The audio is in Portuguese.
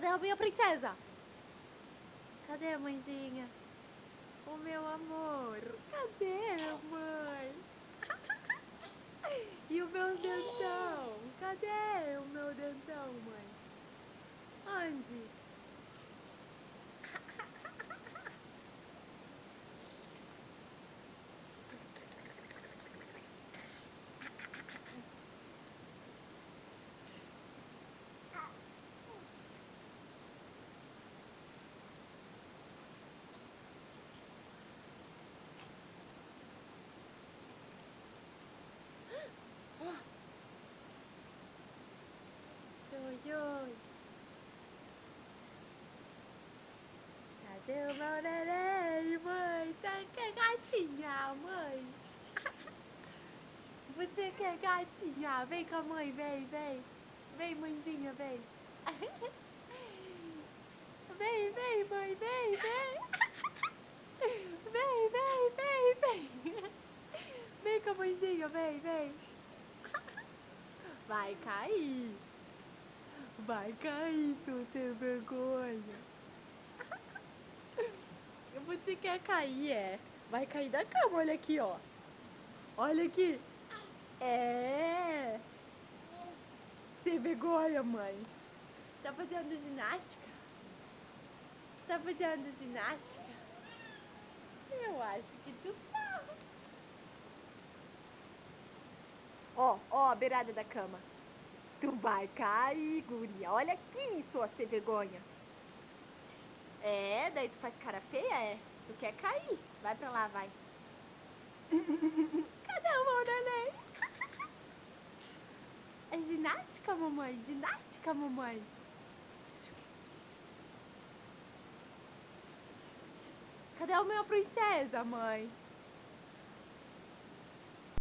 Cadê a minha princesa? Cadê a mãezinha? O meu amor. Cadê, mãe? E o meu dentão? Cadê o meu dentão, mãe? Onde? Oi, oi. Cadê o meu neném, mãe? Tá quer gatinha, mãe? Você quer gatinha? Vem com a mãe, vem, vem. Vem, mãezinha, vem. Vem, vem, mãe, vem, vem. Vem, vem, vem, vem. Vem com a mãezinha, vem, vem. Vai cair. Vai cair, seu sem vergonha. Você quer cair, é? Vai cair da cama, olha aqui, ó. Olha aqui. É. Sem vergonha, mãe. Tá fazendo ginástica? Tá fazendo ginástica? Eu acho que tu tá. Ó, ó, a beirada da cama. Tu vai cair, guria. Olha aqui, sua sem vergonha. É, daí tu faz cara feia, é? Tu quer cair. Vai pra lá, vai. Cadê o meu neném? É ginástica, mamãe? Ginástica, mamãe? Cadê a minha princesa, mãe?